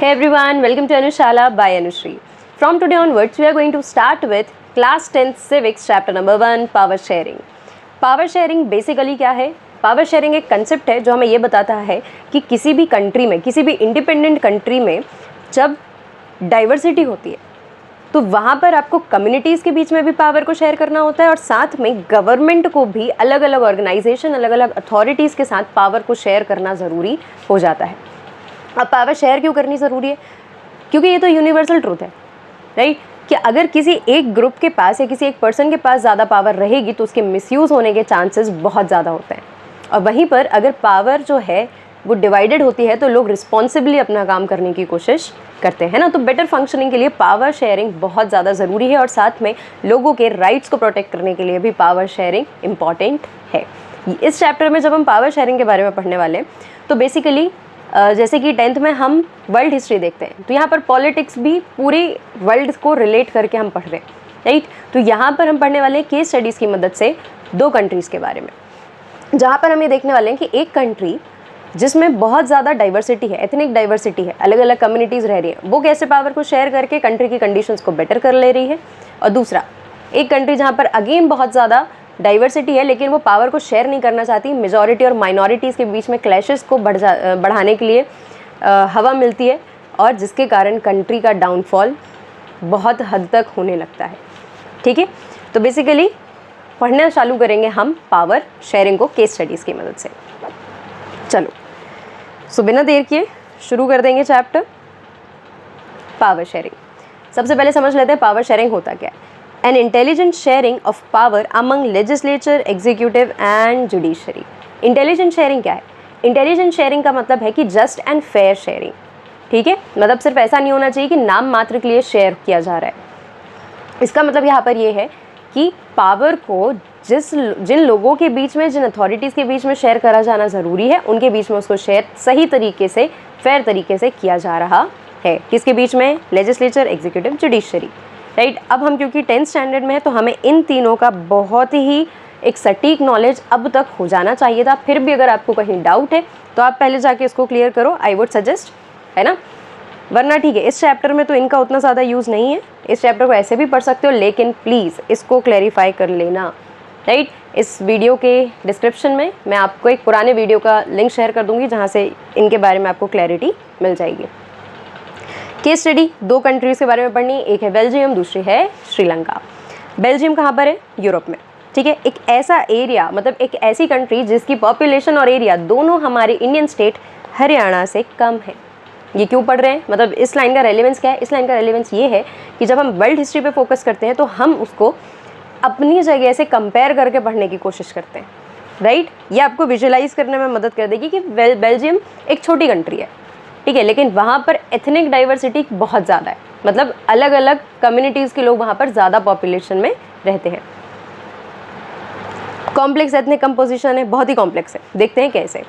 Hey everyone, welcome to Anushala by Anushree. From today onwards, we are going to start with class 10th civics chapter number 1 power sharing. Power sharing basically क्या है? Power sharing एक concept है जो हमें ये बताता है कि किसी भी कंट्री में, किसी भी इंडिपेंडेंट कंट्री में जब डाइवर्सिटी होती है तो वहाँ पर आपको कम्युनिटीज़ के बीच में भी पावर को शेयर करना होता है और साथ में गवर्नमेंट को भी अलग अलग ऑर्गेनाइजेशन, अलग अलग अथॉरिटीज़ के साथ पावर को शेयर करना ज़रूरी हो जाता है. अब पावर शेयर क्यों करनी ज़रूरी है? क्योंकि ये तो यूनिवर्सल ट्रूथ है, राइट? कि अगर किसी एक ग्रुप के पास या किसी एक पर्सन के पास ज़्यादा पावर रहेगी तो उसके मिसयूज़ होने के चांसेस बहुत ज़्यादा होते हैं. और वहीं पर अगर पावर जो है वो डिवाइडेड होती है तो लोग रिस्पॉन्सिबली अपना काम करने की कोशिश करते हैं ना. तो बेटर फंक्शनिंग के लिए पावर शेयरिंग बहुत ज़्यादा ज़रूरी है और साथ में लोगों के राइट्स को प्रोटेक्ट करने के लिए भी पावर शेयरिंग इम्पॉर्टेंट है. इस चैप्टर में जब हम पावर शेयरिंग के बारे में पढ़ने वाले हैं तो बेसिकली जैसे कि 10th में हम वर्ल्ड हिस्ट्री देखते हैं तो यहाँ पर पॉलिटिक्स भी पूरी वर्ल्ड को रिलेट करके हम पढ़ रहे हैं, राइट? तो यहाँ पर हम पढ़ने वाले हैं केस स्टडीज़ की मदद से दो कंट्रीज़ के बारे में, जहाँ पर हम ये देखने वाले हैं कि एक कंट्री जिसमें बहुत ज़्यादा डाइवर्सिटी है, एथनिक डाइवर्सिटी है, अलग अलग कम्युनिटीज़ रह रही हैं, वो कैसे पावर को शेयर करके कंट्री की कंडीशंस को बेटर कर ले रही है. और दूसरा एक कंट्री जहाँ पर अगेन बहुत ज़्यादा डाइवर्सिटी है लेकिन वो पावर को शेयर नहीं करना चाहती, मेजॉरिटी और माइनॉरिटीज़ के बीच में क्लैशेस को बढ़ाने के लिए हवा मिलती है और जिसके कारण कंट्री का डाउनफॉल बहुत हद तक होने लगता है. ठीक है, तो बेसिकली पढ़ना चालू करेंगे हम पावर शेयरिंग को केस स्टडीज़ की मदद से. चलो, सो बिना देर किए शुरू कर देंगे चैप्टर पावर शेयरिंग. सबसे पहले समझ लेते हैं पावर शेयरिंग होता क्या है. An intelligent sharing of power among legislature, executive and judiciary. Intelligent sharing क्या है? Intelligent sharing का मतलब है कि just and fair sharing. ठीक है, मतलब सिर्फ ऐसा नहीं होना चाहिए कि नाम मात्र के लिए शेयर किया जा रहा है. इसका मतलब यहाँ पर ये है कि पावर को जिन लोगों के बीच में, जिन अथॉरिटीज़ के बीच में शेयर करा जाना ज़रूरी है उनके बीच में उसको शेयर सही तरीके से, फेयर तरीके से किया जा रहा है. किसके बीच में? Legislature, executive, judiciary, right? अब हम क्योंकि 10th स्टैंडर्ड में है तो हमें इन तीनों का बहुत ही एक सटीक नॉलेज अब तक हो जाना चाहिए था. फिर भी अगर आपको कहीं डाउट है तो आप पहले जाके इसको क्लियर करो, आई वुड सजेस्ट, है ना? वरना ठीक है, इस चैप्टर में तो इनका उतना ज़्यादा यूज़ नहीं है, इस चैप्टर को ऐसे भी पढ़ सकते हो, लेकिन प्लीज़ इसको क्लैरिफाई कर लेना, राइट? इस वीडियो के डिस्क्रिप्शन में मैं आपको एक पुराने वीडियो का लिंक शेयर कर दूँगी जहाँ से इनके बारे में आपको क्लैरिटी मिल जाएगी. केस स्टडी दो कंट्रीज़ के बारे में पढ़नी, एक है बेल्जियम, दूसरी है श्रीलंका. बेल्जियम कहाँ पर है? यूरोप में. ठीक है, एक ऐसा एरिया, मतलब एक ऐसी कंट्री जिसकी पॉपुलेशन और एरिया दोनों हमारे इंडियन स्टेट हरियाणा से कम है. ये क्यों पढ़ रहे हैं? मतलब इस लाइन का रेलेवेंस क्या है? इस लाइन का रेलेवेंस ये है कि जब हम वर्ल्ड हिस्ट्री पे फोकस करते हैं तो हम उसको अपनी जगह से कंपेयर करके पढ़ने की कोशिश करते हैं, राइट? ये आपको विजुअलाइज करने में मदद कर देगी कि बेल्जियम एक छोटी कंट्री है, ठीक है, लेकिन वहाँ पर एथनिक डाइवर्सिटी बहुत ज़्यादा है, मतलब अलग अलग कम्युनिटीज़ के लोग वहाँ पर ज़्यादा पॉपुलेशन में रहते हैं. कॉम्प्लेक्स एथनिक कंपोजिशन है, बहुत ही कॉम्प्लेक्स है. देखते हैं कैसे.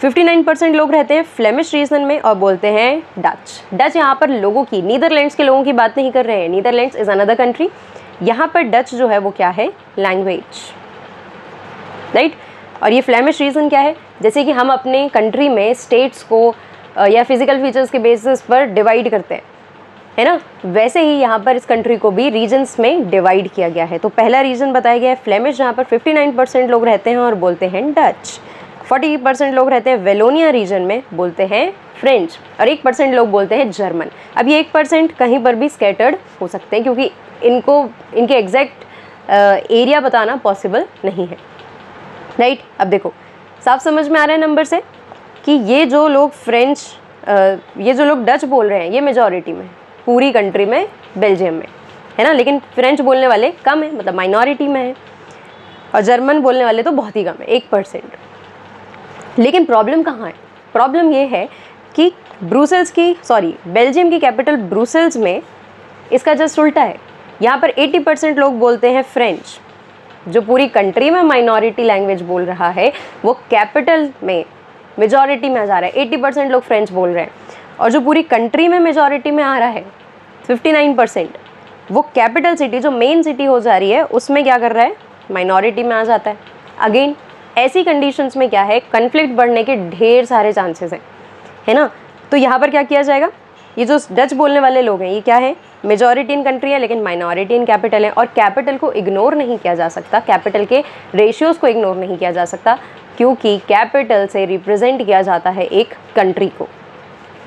59% लोग रहते हैं फ्लेमिश रीजन में और बोलते हैं डच. डच यहाँ पर लोगों की, नीदरलैंड्स के लोगों की बात नहीं कर रहे हैं. Netherlands is another country. यहाँ पर डच जो है वो क्या है? Language, right? और ये फ्लेमिश रीजन क्या है? जैसे कि हम अपने कंट्री में स्टेट्स को या फिजिकल फीचर्स के बेसिस पर डिवाइड करते हैं, है ना? वैसे ही यहाँ पर इस कंट्री को भी रीजन्स में डिवाइड किया गया है. तो पहला रीजन बताया गया है फ्लेमिश, जहाँ पर 59% लोग रहते हैं और बोलते हैं डच. 40% लोग रहते हैं वेलोनिया रीजन में, बोलते हैं फ्रेंच. और 1% लोग बोलते हैं जर्मन. अब ये 1% कहीं पर भी स्कैटर्ड हो सकते हैं क्योंकि इनके एग्जैक्ट एरिया बताना पॉसिबल नहीं है, राइट? अब देखो, साफ समझ में आ रहा है नंबर से कि ये जो लोग फ्रेंच, ये जो लोग डच बोल रहे हैं ये मेजॉरिटी में पूरी कंट्री में, बेल्जियम में, है ना? लेकिन फ्रेंच बोलने वाले कम है, मतलब माइनॉरिटी में है. और जर्मन बोलने वाले तो बहुत ही कम है, 1%. लेकिन प्रॉब्लम कहाँ है? प्रॉब्लम ये है कि बेल्जियम की कैपिटल ब्रुसेल्स में इसका जस्ट उल्टा है. यहाँ पर 80% लोग बोलते हैं फ्रेंच. जो पूरी कंट्री में माइनॉरिटी लैंग्वेज बोल रहा है वो कैपिटल में मेजॉरिटी में आ जा रहा है. 80% लोग फ्रेंच बोल रहे हैं और जो पूरी कंट्री में मेजॉरिटी में आ रहा है 59%, वो कैपिटल सिटी, जो मेन सिटी हो जा रही है, उसमें क्या कर रहा है? माइनॉरिटी में आ जाता है. अगेन ऐसी कंडीशंस में क्या है? कन्फ्लिक्ट बढ़ने के ढेर सारे चांसेस हैं, है ना? तो यहाँ पर क्या किया जाएगा? ये जो डच बोलने वाले लोग हैं ये क्या है, मेजॉरिटी इन कंट्री है लेकिन माइनॉरिटी इन कैपिटल है। और कैपिटल को इग्नोर नहीं किया जा सकता, कैपिटल के रेशियोज़ को इग्नोर नहीं किया जा सकता, क्योंकि कैपिटल से रिप्रेजेंट किया जाता है एक कंट्री को।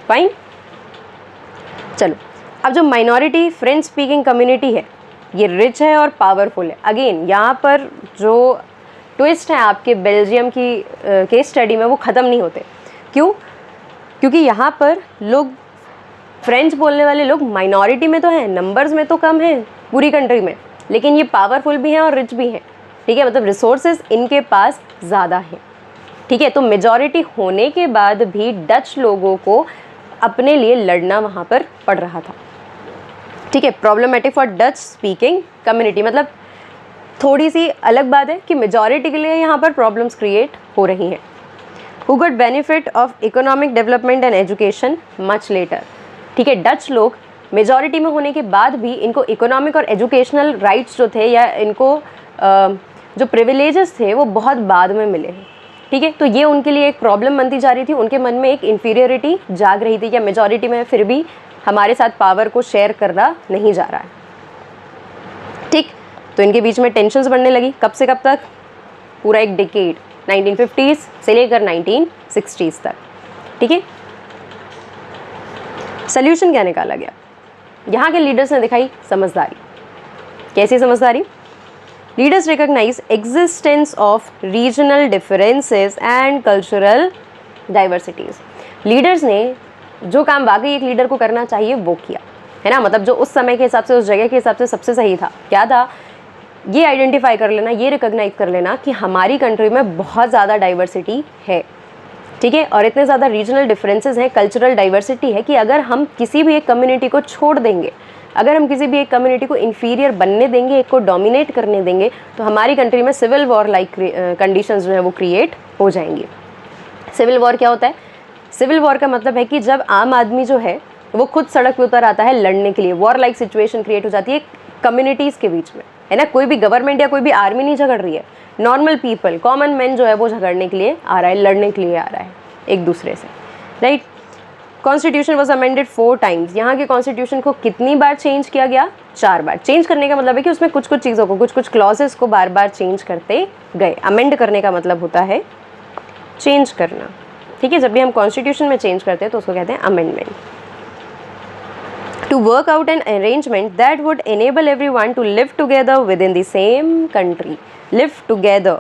फाइन, चलो अब जो माइनॉरिटी फ्रेंच स्पीकिंग कम्युनिटी है ये रिच है और पावरफुल है। अगेन यहाँ पर जो ट्विस्ट है आपके बेल्जियम की केस स्टडी में वो ख़त्म नहीं होते। क्यों? क्योंकि यहाँ पर लोग, फ्रेंच बोलने वाले लोग माइनॉरिटी में तो हैं, नंबर्स में तो कम हैं पूरी कंट्री में, लेकिन ये पावरफुल भी हैं और रिच भी हैं। ठीक है, मतलब रिसोर्सेज इनके पास ज़्यादा हैं। ठीक है, तो मेजॉरिटी होने के बाद भी डच लोगों को अपने लिए लड़ना वहाँ पर पड़ रहा था। ठीक है, problematic for Dutch speaking community, मतलब थोड़ी सी अलग बात है कि मेजॉरिटी के लिए यहाँ पर प्रॉब्लम्स क्रिएट हो रही हैं। Who got benefit of economic development and education much later. ठीक है, डच लोग मेजॉरिटी में होने के बाद भी इनको इकोनॉमिक और एजुकेशनल राइट्स जो थे या इनको जो प्रिविलेजेस थे वो बहुत बाद में मिले हैं। ठीक है, तो ये उनके लिए एक प्रॉब्लम बनती जा रही थी, उनके मन में एक इन्फीरियरिटी जाग रही थी कि मेजॉरिटी में फिर भी हमारे साथ पावर को शेयर करना नहीं जा रहा है। ठीक, तो इनके बीच में टेंशन्स बढ़ने लगी। कब से कब तक? पूरा एक डिकेड, 1950s से लेकर 1960s तक। ठीक है, सल्यूशन क्या निकाला गया? यहाँ के लीडर्स ने दिखाई समझदारी। कैसी समझदारी? Leaders recognise existence of regional differences and cultural diversities. Leaders ने जो काम वाकई एक लीडर को करना चाहिए वो किया, है ना, मतलब जो उस समय के हिसाब से, उस जगह के हिसाब से सबसे सही था। क्या था? ये आइडेंटिफाई कर लेना, ये रिकॉग्नाइज कर लेना कि हमारी कंट्री में बहुत ज़्यादा डाइवर्सिटी है। ठीक है, और इतने ज़्यादा रीजनल डिफरेंसेस हैं, कल्चरल डाइवर्सिटी है कि अगर हम किसी भी एक कम्युनिटी को छोड़ देंगे, अगर हम किसी भी एक कम्युनिटी को इन्फीरियर बनने देंगे, एक को डोमिनेट करने देंगे, तो हमारी कंट्री में सिविल वॉर लाइक कंडीशंस जो है वो क्रिएट हो जाएंगी। सिविल वॉर क्या होता है? सिविल वॉर का मतलब है कि जब आम आदमी जो है वो खुद सड़क पे उतर आता है लड़ने के लिए, वॉर लाइक सिचुएशन क्रिएट हो जाती है कम्युनिटीज़ के बीच में, है ना। कोई भी गवर्नमेंट या कोई भी आर्मी नहीं झगड़ रही है, नॉर्मल पीपल, कॉमन मैन जो है वो झगड़ने के लिए आ रहा है, लड़ने के लिए आ रहा है एक दूसरे से, right. Constitution was amended 4 times. यहाँ के कॉन्स्टिट्यूशन को कितनी बार चेंज किया गया? 4 बार। चेंज करने का मतलब है कि उसमें कुछ कुछ चीज़ों को, कुछ कुछ क्लॉजेस को बार बार चेंज करते गए। अमेंड करने का मतलब होता है चेंज करना, ठीक है। जब भी हम कॉन्स्टिट्यूशन में चेंज करते हैं तो उसको कहते हैं amendment. To work out an arrangement that would enable everyone to live together within the same country. Live together,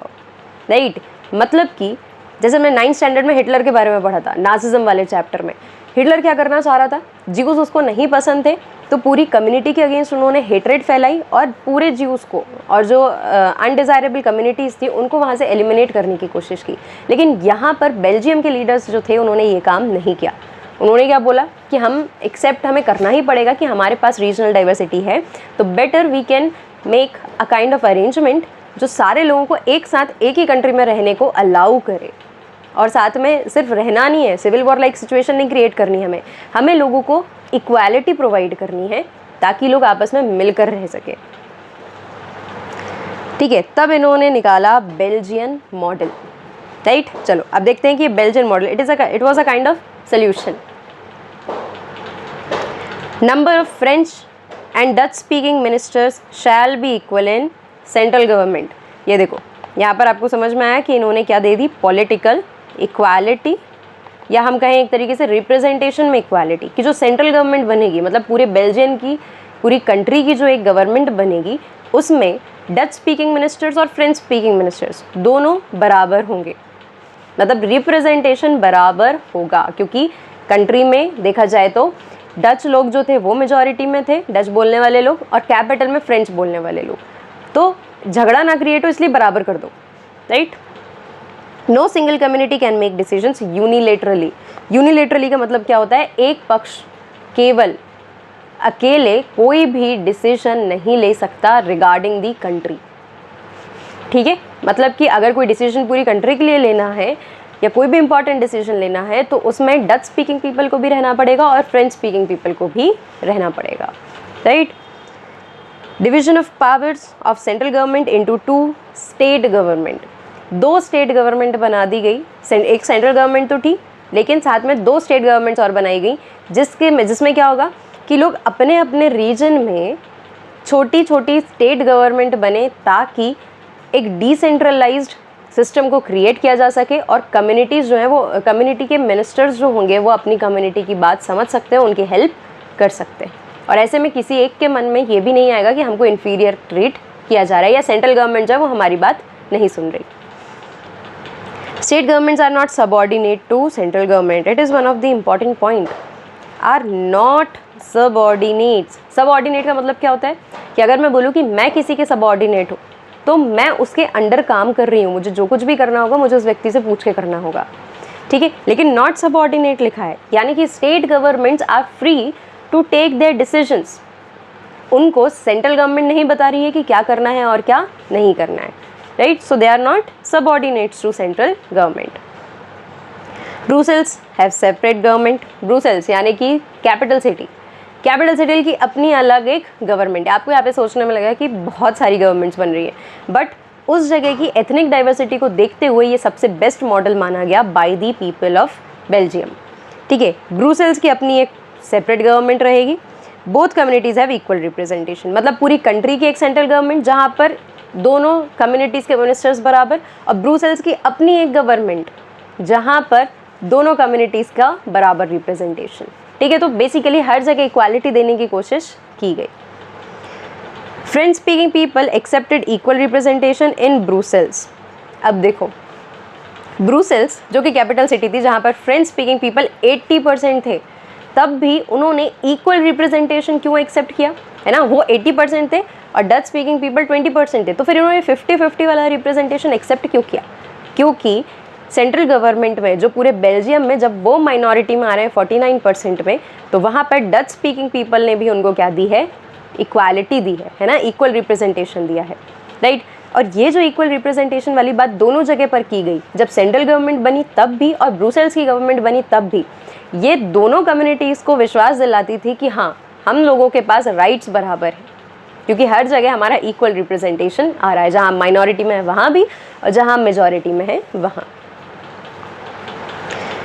right. मतलब कि जैसे मैं 9th स्टैंडर्ड में हिटलर के बारे में पढ़ा था, नाजिज्म वाले चैप्टर में। हिटलर क्या करना चाह रहा था? ज्यूज उसको नहीं पसंद थे तो पूरी कम्युनिटी के अगेंस्ट उन्होंने हेट्रेड फैलाई और पूरे ज्यूज को और जो अनडिज़ायरेबल कम्युनिटीज़ थी उनको वहाँ से एलिमिनेट करने की कोशिश की। लेकिन यहाँ पर बेल्जियम के लीडर्स जो थे उन्होंने ये काम नहीं किया। उन्होंने क्या बोला कि हम एक्सेप्ट हमें करना ही पड़ेगा कि हमारे पास रीजनल डाइवर्सिटी है, तो better we can make a kind of arrangement जो सारे लोगों को एक साथ एक ही कंट्री में रहने को अलाउ करे। और साथ में सिर्फ रहना नहीं है, सिविल वॉर लाइक सिचुएशन नहीं क्रिएट करनी, हमें लोगों को इक्वालिटी प्रोवाइड करनी है ताकि लोग आपस में मिलकर रह सके, ठीक है। तब इन्होंने निकाला बेल्जियन मॉडल, राइट। चलो अब देखते हैं कि Belgian model it was a kind of solution. Number of French and Dutch speaking ministers shall be equal in central government. ये देखो यहाँ पर आपको समझ में आया कि इन्होंने क्या दे दी? पॉलिटिकल इक्वालिटी, या हम कहें एक तरीके से रिप्रेजेंटेशन में इक्वालिटी, कि जो सेंट्रल गवर्नमेंट बनेगी, मतलब पूरे बेल्जियम की, पूरी कंट्री की जो एक गवर्नमेंट बनेगी उसमें डच स्पीकिंग मिनिस्टर्स और फ्रेंच स्पीकिंग मिनिस्टर्स दोनों बराबर होंगे, मतलब रिप्रेजेंटेशन बराबर होगा। क्योंकि कंट्री में देखा जाए तो डच लोग जो थे वो मेजॉरिटी में थे, डच बोलने वाले लोग, और कैपिटल में फ्रेंच बोलने वाले लोग, तो झगड़ा ना क्रिएट हो इसलिए बराबर कर दो, right. No single community can make decisions unilaterally. Unilaterally का मतलब क्या होता है? एक पक्ष केवल अकेले कोई भी डिसीजन नहीं ले सकता रिगार्डिंग दी कंट्री, ठीक है। मतलब कि अगर कोई डिसीजन पूरी कंट्री के लिए लेना है या कोई भी इंपॉर्टेंट डिसीजन लेना है तो उसमें डच स्पीकिंग पीपल को भी रहना पड़ेगा और फ्रेंच स्पीकिंग पीपल को भी रहना पड़ेगा, right. Division of powers of central government into 2 state government. 2 state government बना दी गई। एक सेंट्रल गवर्नमेंट तो थी लेकिन साथ में 2 स्टेट गवर्नमेंट्स और बनाई गई जिसमें क्या होगा कि लोग अपने अपने रीजन में छोटी छोटी स्टेट गवर्नमेंट बने ताकि एक डिसेंट्रलाइज्ड सिस्टम को क्रिएट किया जा सके और कम्युनिटीज़ जो हैं वो कम्युनिटी के मिनिस्टर्स जो होंगे वो अपनी कम्युनिटी की बात समझ सकते हैं, उनकी हेल्प कर सकते हैं। और ऐसे में किसी एक के मन में ये भी नहीं आएगा कि हमको इन्फीरियर ट्रीट किया जा रहा है या सेंट्रल गवर्नमेंट जो है वो हमारी बात नहीं सुन रही। State governments are not subordinate to central government. It is one of the important point. Are not subordinates. Subordinate का मतलब क्या होता है कि अगर मैं बोलूँ कि मैं किसी के सबऑर्डिनेट हूँ तो मैं उसके अंडर काम कर रही हूँ, मुझे जो कुछ भी करना होगा मुझे उस व्यक्ति से पूछ के करना होगा, ठीक है। लेकिन नॉट सबऑर्डिनेट लिखा है, यानी कि state governments are free to take their decisions. उनको सेंट्रल गवर्नमेंट नहीं बता रही है कि क्या करना है और क्या नहीं करना है, right. So they are not subordinates to central government. Brussels have separate government. Brussels यानी कि कैपिटल सिटी की अपनी अलग एक गवर्नमेंट है। आपको यहाँ पे सोचने में लगा कि बहुत सारी गवर्नमेंट्स बन रही है, बट उस जगह की एथनिक डाइवर्सिटी को देखते हुए ये सबसे बेस्ट मॉडल माना गया by the people of Belgium, ठीक है। ब्रुसेल्स की अपनी एक सेपरेट गवर्नमेंट रहेगी। Both communities have equal representation, मतलब पूरी कंट्री की एक सेंट्रल गवर्नमेंट जहाँ पर दोनों कम्युनिटीज़ के मिनिस्टर्स बराबर, और ब्रुसेल्स की अपनी एक गवर्नमेंट जहाँ पर दोनों कम्युनिटीज़ का बराबर रिप्रेजेंटेशन, ठीक है। तो बेसिकली हर जगह इक्वालिटी देने की कोशिश की गई। French speaking people accepted equal representation in Brussels. अब देखो, ब्रुसेल्स जो कि कैपिटल सिटी थी जहाँ पर फ्रेंच स्पीकिंग पीपल 80% थे, तब भी उन्होंने इक्वल रिप्रेजेंटेशन क्यों एक्सेप्ट किया, है ना। वो 80% थे और डच स्पीकिंग पीपल 20% थे, तो फिर उन्होंने 50-50 वाला रिप्रेजेंटेशन एक्सेप्ट क्यों किया? क्योंकि सेंट्रल गवर्नमेंट में जो पूरे बेल्जियम में जब वो माइनॉरिटी में आ रहे हैं 49% में, तो वहाँ पर डच स्पीकिंग पीपल ने भी उनको क्या दी है, इक्वालिटी दी है ना, इक्वल रिप्रेजेंटेशन दिया है, राइट। और ये जो इक्वल रिप्रेजेंटेशन वाली बात दोनों जगह पर की गई, जब सेंट्रल गवर्नमेंट बनी तब भी और ब्रुसेल्स की गवर्नमेंट बनी तब भी, ये दोनों कम्युनिटीज़ को विश्वास दिलाती थी कि हाँ, हम लोगों के पास राइट्स बराबर हैं, क्योंकि हर जगह हमारा इक्वल रिप्रेजेंटेशन आ रहा है, जहाँ माइनॉरिटी में है वहाँ भी और जहाँ मेजॉरिटी में है वहाँ।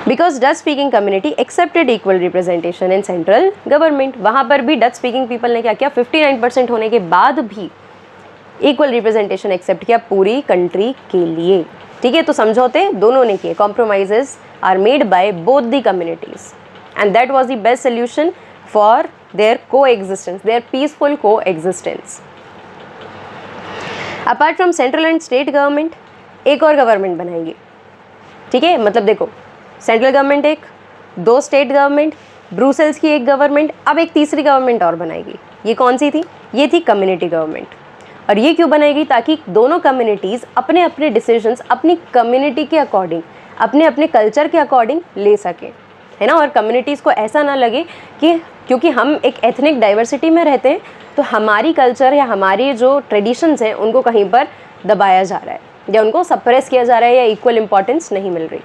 Because Dutch speaking community accepted equal representation in central government, वहाँ पर भी डच स्पीकिंग पीपल ने क्या किया, 59% होने के बाद भी इक्वल रिप्रेजेंटेशन एक्सेप्ट किया पूरी कंट्री के लिए, ठीक है। तो समझौते दोनों ने किए, compromises are made by both the communities and that was the best solution for their coexistence, their peaceful coexistence. Apart from central and state government, एक और गवर्नमेंट बनाएगी, ठीक है। मतलब देखो, सेंट्रल गवर्नमेंट एक, 2 स्टेट गवर्नमेंट, ब्रुसेल्स की एक गवर्नमेंट, अब एक तीसरी गवर्नमेंट और बनाएगी। ये कौन सी थी? ये थी कम्युनिटी गवर्नमेंट। और ये क्यों बनाएगी? ताकि दोनों कम्युनिटीज़ अपने अपने डिसीजंस अपनी कम्युनिटी के अकॉर्डिंग, अपने अपने कल्चर के अकॉर्डिंग ले सकें, है ना। और कम्युनिटीज़ को ऐसा ना लगे कि क्योंकि हम एक एथनिक डाइवर्सिटी में रहते हैं तो हमारी कल्चर या हमारी जो ट्रेडिशंस हैं उनको कहीं पर दबाया जा रहा है या उनको सप्रेस किया जा रहा है या इक्वल इम्पॉर्टेंस नहीं मिल रही।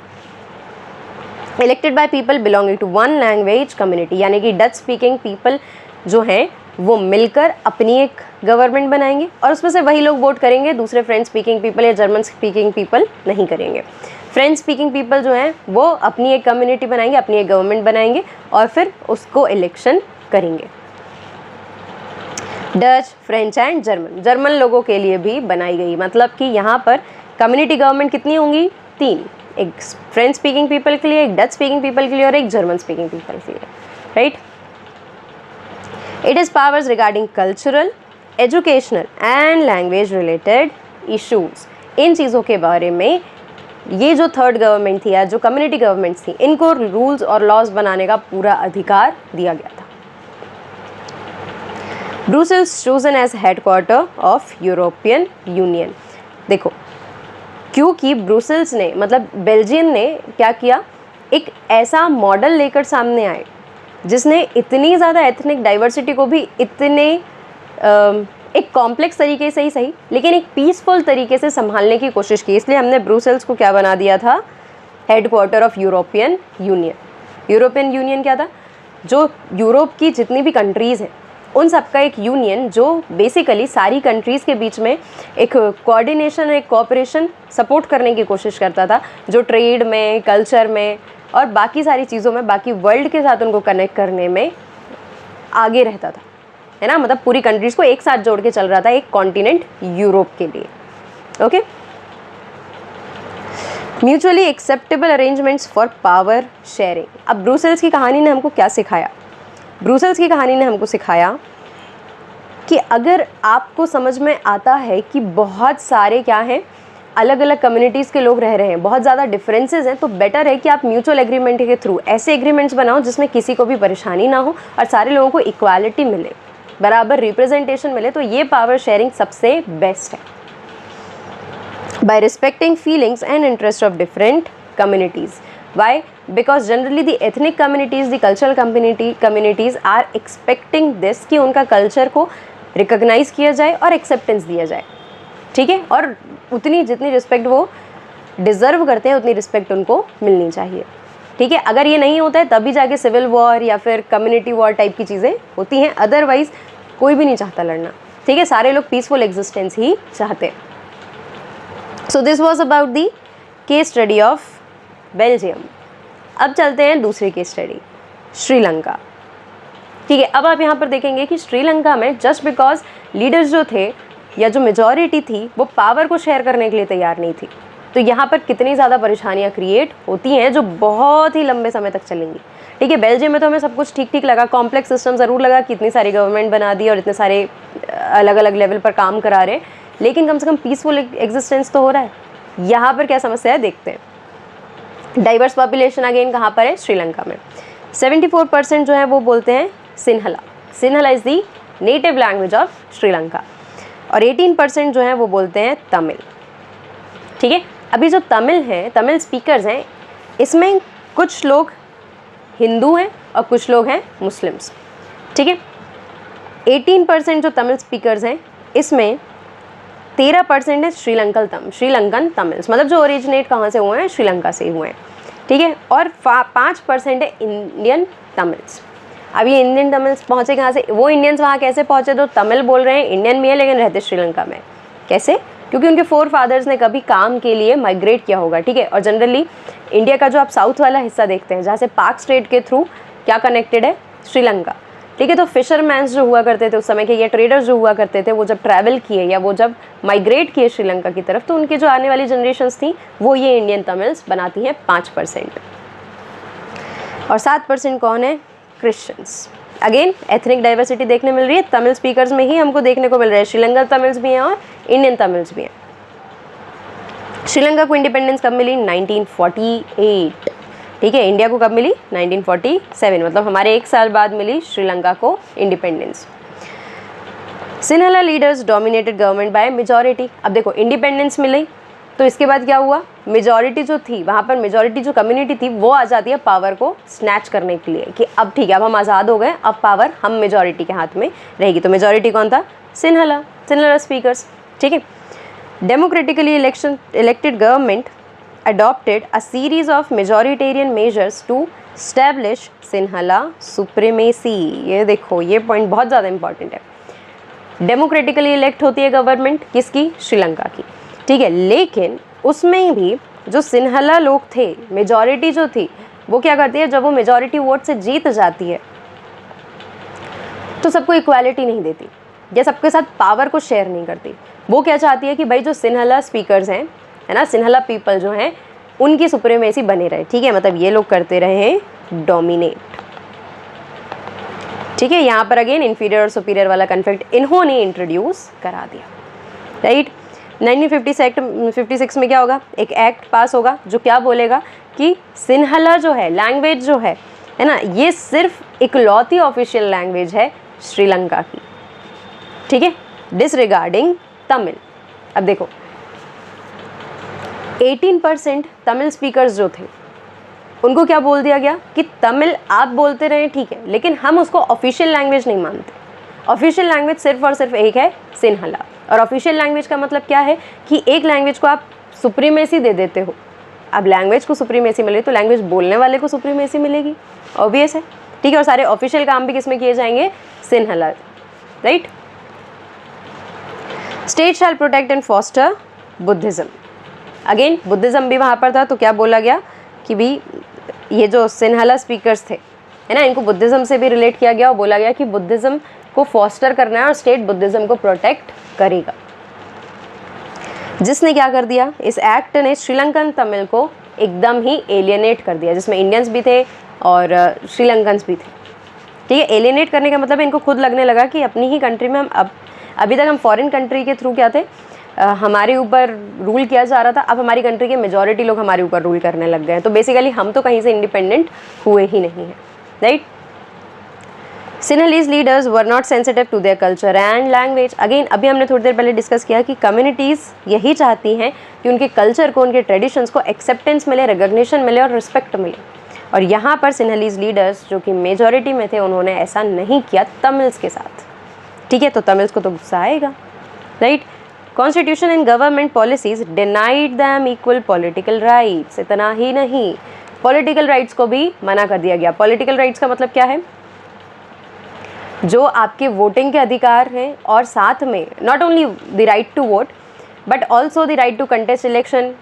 Elected by people belonging to one language community, यानी कि डच स्पीकिंग पीपल जो हैं वो मिलकर अपनी एक गवर्नमेंट बनाएंगे और उसमें से वही लोग वोट करेंगे, दूसरे फ्रेंच स्पीकिंग पीपल या जर्मन स्पीकिंग पीपल नहीं करेंगे। फ्रेंच स्पीकिंग पीपल जो हैं वो अपनी एक कम्युनिटी बनाएंगे, अपनी एक गवर्नमेंट बनाएंगे और फिर उसको इलेक्शन करेंगे। डच, फ्रेंच एंड जर्मन लोगों के लिए भी बनाई गई, मतलब कि यहाँ पर कम्युनिटी गवर्नमेंट कितनी होंगी? 3, एक फ्रेंच स्पीकिंग पीपल के लिए, एक डच स्पीकिंग पीपल के लिए और एक जर्मन स्पीकिंग पीपल के लिए, right. It is powers regarding cultural, educational and language related issues. इन चीज़ों के बारे में ये जो थर्ड गवर्नमेंट थी या जो कम्युनिटी गवर्नमेंट्स थी, इनको रूल्स और लॉज बनाने का पूरा अधिकार दिया गया था। Brussels chosen as headquarter of European Union. देखो, क्योंकि ब्रुसेल्स ने, मतलब बेल्जियम ने क्या किया, एक ऐसा मॉडल लेकर सामने आए जिसने इतनी ज़्यादा एथनिक डाइवर्सिटी को भी इतने एक कॉम्प्लेक्स तरीके से ही सही लेकिन एक पीसफुल तरीके से संभालने की कोशिश की। इसलिए हमने ब्रुसेल्स को क्या बना दिया था? Headquarter of European union. European union क्या था? जो यूरोप की जितनी भी कंट्रीज़ हैं उन सबका एक यूनियन जो बेसिकली सारी कंट्रीज़ के बीच में एक कोऑर्डिनेशन, एक कोऑपरेशन सपोर्ट करने की कोशिश करता था, जो ट्रेड में, कल्चर में, और बाकी सारी चीज़ों में, बाकी वर्ल्ड के साथ उनको कनेक्ट करने में आगे रहता था, है ना। मतलब पूरी कंट्रीज़ को एक साथ जोड़ के चल रहा था एक कॉन्टिनेंट यूरोप के लिए। Okay, mutually acceptable arrangements for power sharing. अब ब्रुसेल्स की कहानी ने हमको क्या सिखाया? ब्रुसेल्स की कहानी ने हमको सिखाया कि अगर आपको समझ में आता है कि बहुत सारे क्या हैं, अलग अलग कम्युनिटीज़ के लोग रह रहे हैं, बहुत ज़्यादा डिफरेंसेस हैं, तो बेटर है कि आप म्यूचुअल एग्रीमेंट के थ्रू ऐसे एग्रीमेंट्स बनाओ जिसमें किसी को भी परेशानी ना हो और सारे लोगों को इक्वालिटी मिले, बराबर रिप्रेजेंटेशन मिले। तो ये पावर शेयरिंग सबसे बेस्ट है। By respecting feelings and interest of different communities. Why? Because generally the ethnic communities, the cultural communities are expecting this, कि उनका कल्चर को रिकॉग्नाइज़ किया जाए और एक्सेप्टेंस दिया जाए, ठीक है। और उतनी जितनी रिस्पेक्ट वो डिज़र्व करते हैं उतनी रिस्पेक्ट उनको मिलनी चाहिए, ठीक है। अगर ये नहीं होता है तभी जाके सिविल वॉर या फिर कम्युनिटी वॉर टाइप की चीज़ें होती हैं, अदरवाइज़ कोई भी नहीं चाहता लड़ना, ठीक है। सारे लोग पीसफुल एग्जिस्टेंस ही चाहते हैं। सो this was about the case study of Belgium. अब चलते हैं दूसरी केस स्टडी, श्रीलंका, ठीक है। अब आप यहाँ पर देखेंगे कि श्रीलंका में जस्ट बिकॉज लीडर्स जो थे या जो मेजॉरिटी थी वो पावर को शेयर करने के लिए तैयार नहीं थी, तो यहाँ पर कितनी ज़्यादा परेशानियाँ क्रिएट होती हैं जो बहुत ही लंबे समय तक चलेंगी, ठीक है। बेल्जियम में तो हमें सब कुछ ठीक ठीक लगा, कॉम्प्लेक्स सिस्टम ज़रूर लगा कि इतनी सारी गवर्नमेंट बना दी और इतने सारे अलग अलग लेवल पर काम करा रहे, लेकिन कम से कम पीसफुल एग्जिस्टेंस तो हो रहा है। यहाँ पर क्या समस्या है देखते हैं। डाइवर्स पॉपुलेशन अगेन कहाँ पर है? श्रीलंका में। 74% जो है वो बोलते हैं Sinhala. Sinhala is the native language of Sri Lanka. और 18% जो है वो बोलते हैं तमिल, ठीक है। अभी जो तमिल हैं, तमिल स्पीकर्स हैं, इसमें कुछ लोग हिंदू हैं और कुछ लोग हैं मुस्लिम्स, ठीक है। 18% जो तमिल स्पीकर्स हैं इसमें 13% है श्रीलंकन तमिल्स, मतलब जो ओरिजिनेट कहाँ से हुए हैं? श्रीलंका से ही हुए हैं, ठीक है। और 5% है इंडियन तमिल्स। अब ये इंडियन तमिल्स पहुँचे कहाँ से? वो इंडियंस वहाँ कैसे पहुँचे? तो तमिल बोल रहे हैं, इंडियन भी है लेकिन रहते श्रीलंका में। कैसे? क्योंकि उनके फोर फादर्स ने कभी काम के लिए माइग्रेट किया होगा, ठीक है। और जनरली इंडिया का जो आप साउथ वाला हिस्सा देखते हैं जहाँ से पाक स्ट्रेट के थ्रू क्या कनेक्टेड है? श्रीलंका, ठीक है। तो फिशरमैन्स जो हुआ करते थे उस समय के, या ट्रेडर्स जो हुआ करते थे, वो जब ट्रैवल किए या वो जब माइग्रेट किए श्रीलंका की तरफ, तो उनके जो आने वाली जनरेशन्स थी वो ये इंडियन तमिल्स बनाती हैं 5%। और 7% कौन है? क्रिश्चियंस। अगेन एथनिक डाइवर्सिटी देखने मिल रही है, तमिल स्पीकर्स में ही हमको देखने को मिल रहा है। श्रीलंका तमिल्स भी हैं और इंडियन तमिल्स भी हैं। श्रीलंका को इंडिपेंडेंस कब मिली? 1948, ठीक है। इंडिया को कब मिली? 1947, मतलब हमारे 1 साल बाद मिली श्रीलंका को independence. Sinhala leaders dominated government by majority. अब देखो इंडिपेंडेंस मिली तो इसके बाद क्या हुआ? मेजॉरिटी जो थी वहाँ पर, मेजॉरिटी जो कम्युनिटी थी वो आ जाती है पावर को स्नैच करने के लिए कि अब ठीक है, अब हम आज़ाद हो गए, अब पावर हम मेजॉरिटी के हाथ में रहेगी। तो मेजॉरिटी कौन था? सिन्हला स्पीकर्स, ठीक है। Democratically elected government adopted a series of majoritarian measures to establish Sinhala supremacy। ये देखो, ये पॉइंट बहुत ज़्यादा इंपॉर्टेंट है। डेमोक्रेटिकली इलेक्ट होती है गवर्नमेंट किसकी? श्रीलंका की, ठीक है। लेकिन उसमें भी जो सिन्हला लोग थे, मेजॉरिटी जो थी, वो क्या करती है? जब वो मेजॉरिटी वोट से जीत जाती है तो सबको इक्वालिटी नहीं देती या सबके साथ पावर को शेयर नहीं करती। वो क्या चाहती है कि भाई जो सिन्हला स्पीकर्स हैं, है ना, सिन्हला पीपल जो हैं, उनकी सुप्रीमेसी बने रहे, ठीक है। मतलब ये लोग करते रहे हैं डोमिनेट, ठीक है। यहाँ पर अगेन इंफीरियर और सुपीरियर वाला कॉन्सेप्ट इन्होंने इंट्रोड्यूस करा दिया, राइट। 1956 में क्या होगा? एक एक्ट पास होगा जो क्या बोलेगा कि सिन्हला जो है लैंग्वेज जो है ना, ये सिर्फ इकलौती ऑफिशियल लैंग्वेज है श्रीलंका की, ठीक है, डिसरिगार्डिंग तमिल। अब देखो 18% तमिल स्पीकर्स जो थे उनको क्या बोल दिया गया कि तमिल आप बोलते रहें, ठीक है, लेकिन हम उसको ऑफिशियल लैंग्वेज नहीं मानते। ऑफिशियल लैंग्वेज सिर्फ और सिर्फ एक है, सिन्हला। और ऑफिशियल लैंग्वेज का मतलब क्या है कि एक लैंग्वेज को आप सुप्रीमेसी दे देते हो। अब लैंग्वेज को सुप्रीमेसी मिले तो लैंग्वेज बोलने वाले को सुप्रीमेसी मिलेगी, ऑब्वियस है, ठीक है। और सारे ऑफिशियल काम भी किसमें किए जाएंगे? Sinhala, right. State shall protect and foster Buddhism. Again Buddhism भी वहाँ पर था, तो क्या बोला गया कि भी ये जो सिन्हाला स्पीकर्स थे, है ना, इनको बुद्धिज़्म से भी रिलेट किया गया और बोला गया कि बुद्धिज़्म को फॉस्टर करना है और स्टेट बुद्धिज़्म को प्रोटेक्ट करेगा। जिसने क्या कर दिया, इस एक्ट ने श्रीलंकन तमिल को एकदम ही एलियनेट कर दिया, जिसमें इंडियंस भी थे और श्रीलंकन्स भी थे। ठीक है, एलियनेट करने का मतलब इनको खुद लगने लगा कि अपनी ही कंट्री में हम अभी तक हम फॉरेन कंट्री के थ्रू क्या थे, हमारे ऊपर रूल किया जा रहा था, अब हमारी कंट्री के मेजॉरिटी लोग हमारे ऊपर रूल करने लग गए हैं, तो बेसिकली हम तो कहीं से इंडिपेंडेंट हुए ही नहीं हैं, right. Sinhalese leaders were not sensitive to their culture and language. Again, अभी हमने थोड़ी देर पहले डिस्कस किया कि कम्युनिटीज़ यही चाहती हैं कि उनके कल्चर को, उनके ट्रेडिशंस को एक्सेप्टेंस मिले, रिकग्निशन मिले और रिस्पेक्ट मिले। और यहाँ पर सिन्हलीज लीडर्स जो कि मेजॉरिटी में थे, उन्होंने ऐसा नहीं किया तमिल्स के साथ। ठीक है, तो तमिल्स को तो गुस्सा आएगा, right. Constitution and government policies denied them equal political rights. इतना ही नहीं, पॉलिटिकल राइट्स को भी मना कर दिया गया। पॉलिटिकल राइट्स का मतलब क्या है, जो आपके वोटिंग के अधिकार हैं और साथ में not only the right to vote but also the right to contest election,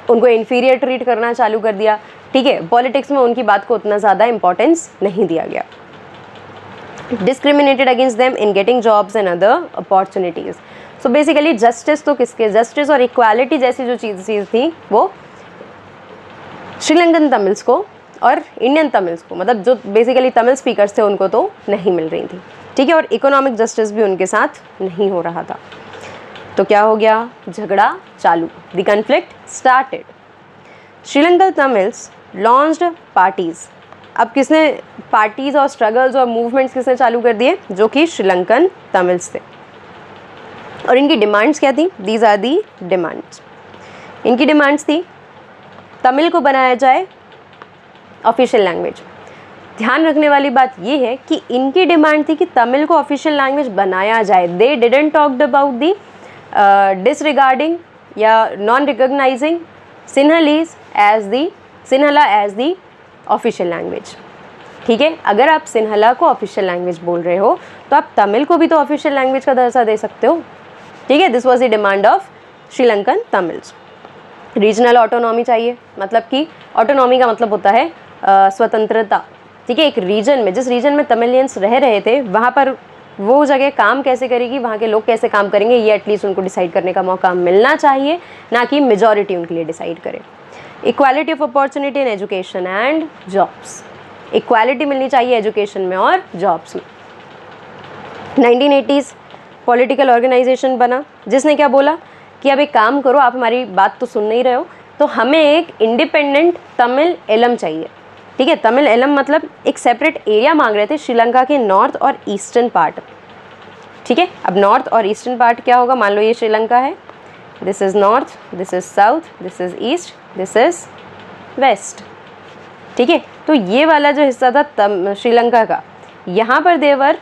उनको इन्फीरियर ट्रीट करना चालू कर दिया। ठीक है, पॉलिटिक्स में उनकी बात को उतना ज़्यादा इंपॉर्टेंस नहीं दिया गया। Discriminated against them in getting jobs and other opportunities. So basically justice तो किसके, जस्टिस और इक्वालिटी जैसी जो चीज़ थी वो श्रीलंकन तमिल्स को और इंडियन तमिल्स को, मतलब जो बेसिकली तमिल स्पीकर्स थे, उनको तो नहीं मिल रही थी। ठीक है, और इकोनॉमिक जस्टिस भी उनके साथ नहीं हो रहा था। तो क्या हो गया, झगड़ा चालू, the conflict started. Sri Lankan Tamils launched parties. अब किसने पार्टीज़ और स्ट्रगल्स और मूवमेंट्स किसने चालू कर दिए, जो कि श्रीलंकन तमिल्स थे। और इनकी डिमांड्स क्या थी, दीज आर दी डिमांड्स। इनकी डिमांड्स थी तमिल को बनाया जाए ऑफिशियल लैंग्वेज। ध्यान रखने वाली बात ये है कि इनकी डिमांड थी कि तमिल को ऑफिशियल लैंग्वेज बनाया जाए। They didn't talked about the disregarding या non recognizing Sinhala as the official language. ठीक है, अगर आप सिन्हाला को ऑफिशियल लैंग्वेज बोल रहे हो तो आप तमिल को भी तो ऑफिशियल लैंग्वेज का दर्जा दे सकते हो। ठीक है, this was the demand of Sri Lankan Tamils. Regional autonomy चाहिए, मतलब कि ऑटोनॉमी का मतलब होता है स्वतंत्रता। ठीक है, एक रीजन में, जिस रीजन में तमिलियंस रह रहे थे, वहाँ पर वो जगह काम कैसे करेगी, वहाँ के लोग कैसे काम करेंगे, ये एटलीस्ट उनको डिसाइड करने का मौका मिलना चाहिए, ना कि मेजॉरिटी उनके लिए डिसाइड करे। Equality of opportunity in education and jobs. Equality मिलनी चाहिए एजुकेशन में और जॉब्स में। 1980s पॉलिटिकल ऑर्गेनाइजेशन बना, जिसने क्या बोला कि अब एक काम करो, आप हमारी बात तो सुन नहीं रहे हो, तो हमें एक इंडिपेंडेंट तमिल एलम चाहिए। ठीक है, तमिल एलम मतलब एक सेपरेट एरिया मांग रहे थे श्रीलंका के नॉर्थ और ईस्टर्न पार्ट। ठीक है, अब नॉर्थ और ईस्टर्न पार्ट क्या होगा, मान लो ये श्रीलंका है, this is north, this is south, this is east, this is west. ठीक है, तो ये वाला जो हिस्सा था श्रीलंका का, यहाँ पर they were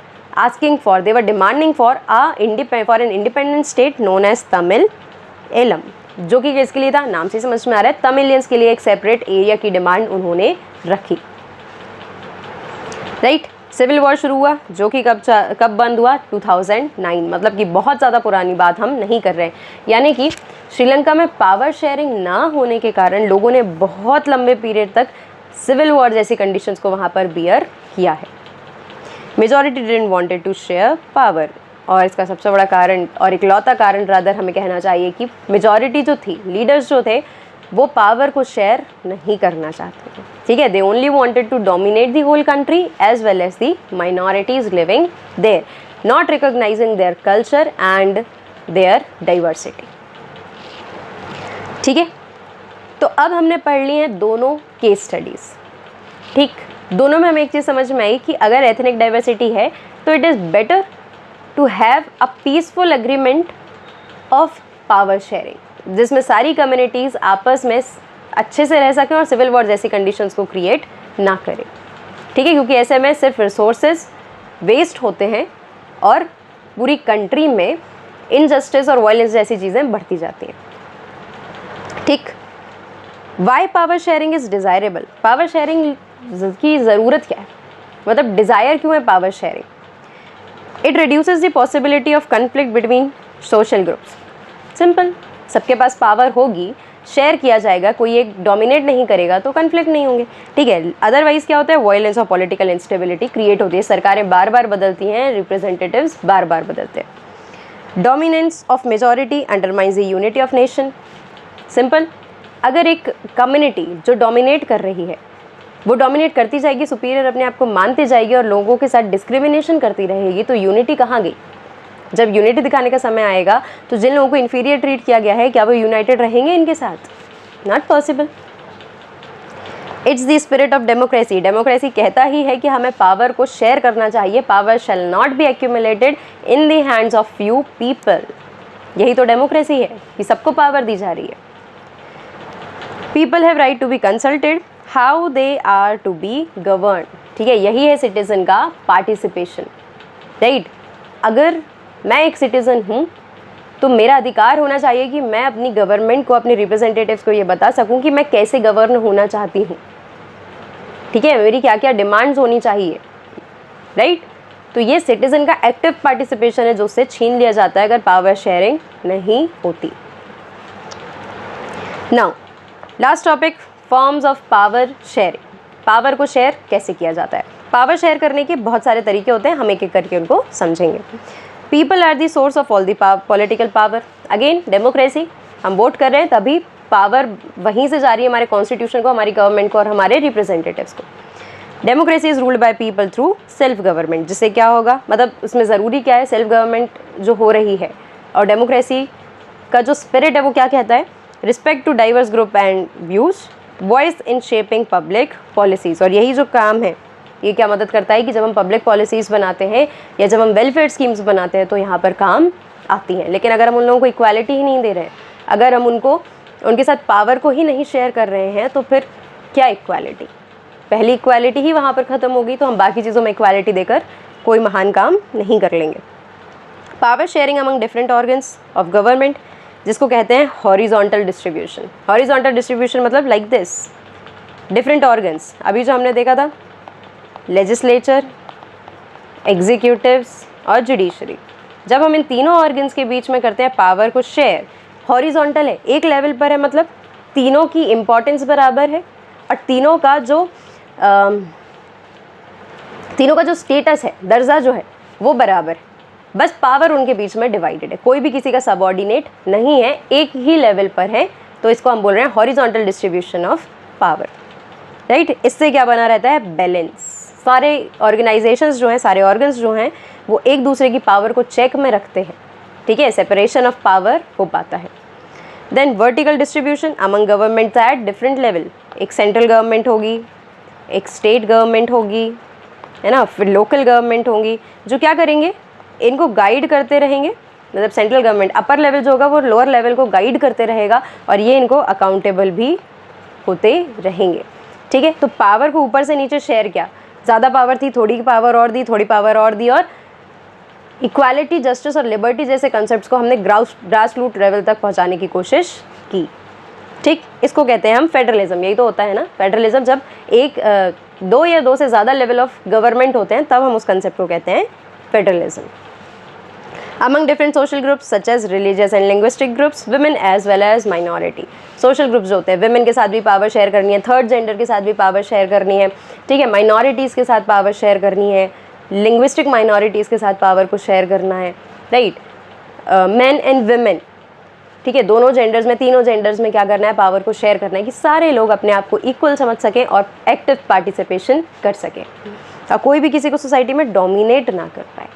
demanding for an independent state known as Tamil Eelam, जो कि किसके लिए था, नाम से समझ में आ रहा है, तमिलियंस के लिए एक सेपरेट एरिया की डिमांड उन्होंने रखी। राइट, सिविल वॉर शुरू हुआ, जो कि कब बंद हुआ, 2009। मतलब कि बहुत ज़्यादा पुरानी बात हम नहीं कर रहे हैं। यानी कि श्रीलंका में पावर शेयरिंग ना होने के कारण लोगों ने बहुत लंबे पीरियड तक सिविल वॉर जैसी कंडीशंस को वहाँ पर बियर किया है। Majority didn't wanted to share power, और इसका सबसे बड़ा कारण और इकलौता कारण रादर हमें कहना चाहिए कि मेजॉरिटी जो थी, लीडर्स जो थे, वो पावर को शेयर नहीं करना चाहते थे। ठीक है, they only wanted to dominate the whole country as well as the minorities living there, not recognising their culture and their diversity. ठीक है, तो अब हमने पढ़ ली हैं दोनों केस स्टडीज़। ठीक, दोनों में हमें एक चीज़ समझ में आई कि अगर एथनिक डाइवर्सिटी है तो it is better to have a peaceful agreement of power sharing, जिसमें सारी कम्युनिटीज़ आपस में अच्छे से रह सकें और सिविल वॉर जैसी कंडीशंस को क्रिएट ना करें। ठीक है, क्योंकि ऐसे में सिर्फ रिसोर्सेज वेस्ट होते हैं और पूरी कंट्री में इनजस्टिस और वायलेंस जैसी चीज़ें बढ़ती जाती हैं। ठीक, why power sharing is desirable. Power sharing की ज़रूरत क्या है, मतलब डिज़ायर क्यों है power sharing. It reduces the possibility of conflict between social groups. Simple, सबके पास पावर होगी शेयर किया जाएगा, कोई एक डोमिनेट नहीं करेगा तो कन्फ्लिक्ट नहीं होंगे, ठीक है। अदरवाइज क्या होता है, वायलेंस और पॉलिटिकल इंस्टेबिलिटी क्रिएट होती है, सरकारें बार बार बदलती हैं, रिप्रेजेंटेटिव्स बार बार बदलते हैं। Dominance of majority undermines the unity of nation. Simple, अगर एक कम्युनिटी जो डोमिनेट कर रही है वो डोमिनेट करती जाएगी, सुपीरियर अपने आप को मानती जाएगी और लोगों के साथ डिस्क्रिमिनेशन करती रहेगी, तो यूनिटी कहाँ गई? जब यूनिटी दिखाने का समय आएगा तो जिन लोगों को इन्फीरियर ट्रीट किया गया है, क्या वो यूनाइटेड रहेंगे इनके साथ? Not possible. It's the spirit of democracy. Democracy कहता ही है कि हमें पावर को शेयर करना चाहिए। Power shall not be accumulated in the hands of few people. यही तो डेमोक्रेसी है कि सबको पावर दी जा रही है। People have right to be consulted how they are to be govern. ठीक है, यही है सिटीजन का पार्टिसिपेशन, राइट। अगर मैं एक सिटीज़न हूँ तो मेरा अधिकार होना चाहिए कि मैं अपनी गवर्नमेंट को, अपने रिप्रेजेंटेटिव्स को ये बता सकूँ कि मैं कैसे गवर्न होना चाहती हूँ, ठीक है, मेरी क्या क्या डिमांड्स होनी चाहिए, राइट। तो ये सिटीज़न का एक्टिव पार्टिसिपेशन है जो उससे छीन लिया जाता है अगर पावर शेयरिंग नहीं होती। Now last topic, forms of power sharing. Power को शेयर कैसे किया जाता है? पावर शेयर करने के बहुत सारे तरीके होते हैं, हम एक एक करके उनको समझेंगे। People are the source of all the political power. Again democracy, हम वोट कर रहे हैं तभी पावर वहीं से जा रही है हमारे कॉन्स्टिट्यूशन को, हमारी गवर्नमेंट को और हमारे रिप्रेजेंटेटिव्स को। Democracy is ruled by people through self government. जिससे क्या होगा, मतलब उसमें ज़रूरी क्या है, सेल्फ गवर्नमेंट जो हो रही है। और डेमोक्रेसी का जो स्पिरिट है वो क्या कहता है, respect to diverse group and views, voice in shaping public policies. और यही जो काम है ये क्या मदद करता है कि जब हम पब्लिक पॉलिसीज़ बनाते हैं या जब हम वेलफेयर स्कीम्स बनाते हैं तो यहाँ पर काम आती हैं। लेकिन अगर हम उन लोगों को इक्वालिटी ही नहीं दे रहे हैं, अगर हम उनके साथ पावर को ही नहीं शेयर कर रहे हैं तो फिर क्या इक्वालिटी? पहली इक्वालिटी ही वहाँ पर ख़त्म होगी, तो हम बाकी चीज़ों में इक्वालिटी देकर कोई महान काम नहीं कर लेंगे। Power sharing among different organs of government, जिसको कहते हैं हॉरिजॉन्टल डिस्ट्रीब्यूशन। हॉरिजॉन्टल डिस्ट्रीब्यूशन मतलब लाइक दिस, डिफरेंट ऑर्गन्स। अभी जो हमने देखा था लेजिस्लेचर, एग्जीक्यूटिव्स और जुडिशरी, जब हम इन तीनों ऑर्गन्स के बीच में करते हैं पावर को शेयर, हॉरिजॉन्टल है, एक लेवल पर है, मतलब तीनों की इम्पोर्टेंस बराबर है और तीनों का जो स्टेटस है, दर्जा जो है वो बराबर है, बस पावर उनके बीच में डिवाइडेड है, कोई भी किसी का सबऑर्डिनेट नहीं है, एक ही लेवल पर है। तो इसको हम बोल रहे हैं horizontal distribution of power, right. इससे क्या बना रहता है, बैलेंस। सारे ऑर्गेनाइजेशंस जो हैं, सारे ऑर्गन्स जो हैं वो एक दूसरे की पावर को चेक में रखते हैं, ठीक है, सेपरेशन ऑफ पावर हो पाता है। Then vertical distribution among governments at different level. एक सेंट्रल गवर्नमेंट होगी, एक स्टेट गवर्नमेंट होगी, है ना, फिर लोकल गवर्नमेंट होंगी, जो क्या करेंगे, इनको गाइड करते रहेंगे। मतलब सेंट्रल गवर्नमेंट अपर लेवल जो होगा वो लोअर लेवल को गाइड करते रहेगा और ये इनको अकाउंटेबल भी होते रहेंगे, ठीक है। तो पावर को ऊपर से नीचे शेयर किया, ज़्यादा पावर थी, थोड़ी पावर और दी, थोड़ी पावर और दी, और इक्वालिटी, जस्टिस और लिबर्टी जैसे कंसेप्ट्स को हमने ग्रास रूट लेवल तक पहुंचाने की कोशिश की, ठीक। इसको कहते हैं हम फेडरलिज्म। यही तो होता है ना फेडरलिज्म, जब दो या दो से ज़्यादा लेवल ऑफ गवर्नमेंट होते हैं तब हम उस कंसेप्ट को कहते हैं federalism. Among different social groups such as religious and linguistic groups, women as well as minority. Social groups जो होते हैं, women के साथ भी पावर शेयर करनी है, थर्ड जेंडर के साथ भी पावर शेयर करनी है, ठीक है, माइनॉरिटीज़ के साथ पावर शेयर करनी है, लिंग्विस्टिक माइनॉरिटीज़ के साथ पावर को शेयर करना है, राइट। मैन एंड वुमेन, ठीक है, दोनों जेंडर्स में, तीनों जेंडर्स में क्या करना है, पावर को शेयर करना है कि सारे लोग अपने आप को इक्वल समझ सकें और एक्टिव पार्टिसिपेशन कर सकें और कोई भी किसी को सोसाइटी में डोमिनेट ना कर पाए।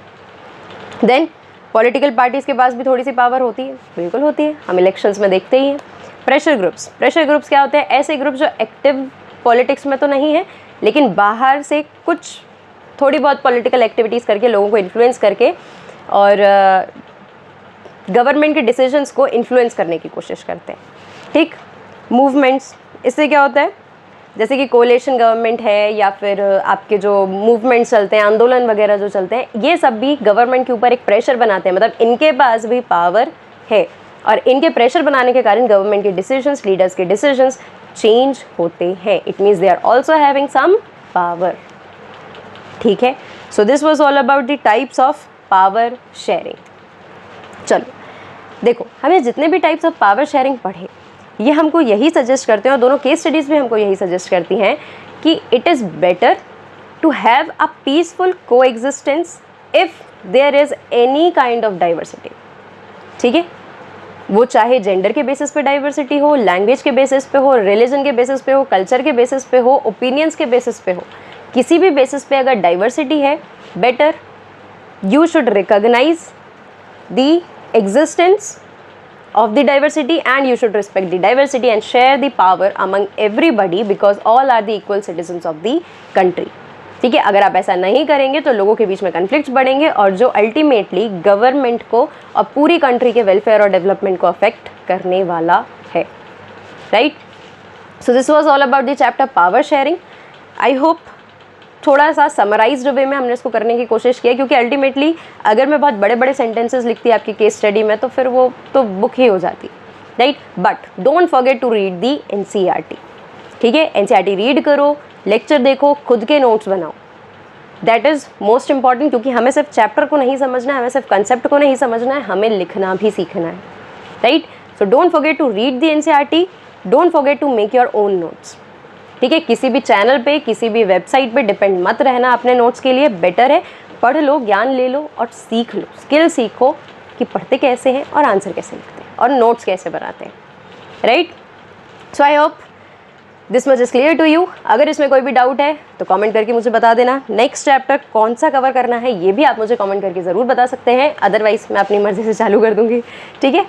देन पॉलिटिकल पार्टीज़ के पास भी थोड़ी सी पावर होती है, बिल्कुल होती है, हम इलेक्शंस में देखते ही हैं। प्रेशर ग्रुप्स, प्रेशर ग्रुप्स क्या होते हैं, ऐसे ग्रुप्स जो एक्टिव पॉलिटिक्स में तो नहीं है लेकिन बाहर से कुछ थोड़ी बहुत पॉलिटिकल एक्टिविटीज़ करके लोगों को इन्फ्लुएंस करके और गवर्नमेंट के डिसीजंस को इन्फ्लुएंस करने की कोशिश करते हैं, ठीक। मूवमेंट्स, इससे क्या होता है, जैसे कि कोलेशन गवर्नमेंट है या फिर आपके जो मूवमेंट्स चलते हैं, आंदोलन वगैरह जो चलते हैं, ये सब भी गवर्नमेंट के ऊपर एक प्रेशर बनाते हैं, मतलब इनके पास भी पावर है और इनके प्रेशर बनाने के कारण गवर्नमेंट के डिसीजंस, लीडर्स के डिसीजंस चेंज होते हैं। It means they are also having some power, ठीक है। So this was all about the types of power sharing. चलो देखो, हमें जितने भी टाइप्स ऑफ पावर शेयरिंग पढ़े ये हमको यही सजेस्ट करते हैं और दोनों केस स्टडीज़ भी हमको यही सजेस्ट करती हैं कि it is better to have a peaceful coexistence if there is any kind of diversity. ठीक है, वो चाहे जेंडर के बेसिस पे डाइवर्सिटी हो, लैंग्वेज के बेसिस पे हो, रिलीजन के बेसिस पे हो, कल्चर के बेसिस पे हो, ओपिनियंस के बेसिस पे हो, किसी भी बेसिस पे अगर डाइवर्सिटी है, better you should recognise the existence of the diversity and you should respect the diversity and share the power among everybody because all are the equal citizens of the country। ठीक है, अगर आप ऐसा नहीं करेंगे तो लोगों के बीच में कन्फ्लिक्ट्स बढ़ेंगे और जो अल्टीमेटली गवर्नमेंट को और पूरी कंट्री के वेलफेयर और डेवलपमेंट को अफेक्ट करने वाला है। Right, so this was all about the chapter power sharing. I hope थोड़ा सा समराइज्ड वे में हमने इसको करने की कोशिश की है, क्योंकि अल्टीमेटली अगर मैं बहुत बड़े बड़े सेंटेंसेस लिखती आपकी केस स्टडी में तो फिर वो तो बुक ही हो जाती। Right, but don't forget to read the NCERT. ठीक है, एनसीईआरटी रीड करो, लेक्चर देखो, खुद के नोट्स बनाओ, दैट इज़ मोस्ट इंपॉर्टेंट, क्योंकि हमें सिर्फ चैप्टर को नहीं समझना है, हमें सिर्फ कंसेप्ट को नहीं समझना है, हमें लिखना भी सीखना है। Right, so don't forget to read the NCERT, don't forget to make your own notes. ठीक है, किसी भी चैनल पे, किसी भी वेबसाइट पे डिपेंड मत रहना अपने नोट्स के लिए। बेटर है पढ़ लो, ज्ञान ले लो और सीख लो, स्किल सीखो कि पढ़ते कैसे हैं और आंसर कैसे लिखते हैं और नोट्स कैसे बनाते हैं। Right, so I hope this much is clear to you. अगर इसमें कोई भी डाउट है तो कमेंट करके मुझे बता देना। नेक्स्ट चैप्टर कौन सा कवर करना है ये भी आप मुझे कमेंट करके ज़रूर बता सकते हैं, अदरवाइज़ मैं अपनी मर्ज़ी से चालू कर दूँगी। ठीक है,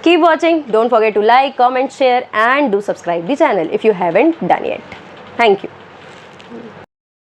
keep watching, don't forget to like, comment, share and do subscribe the channel if you haven't done yet. Thank you.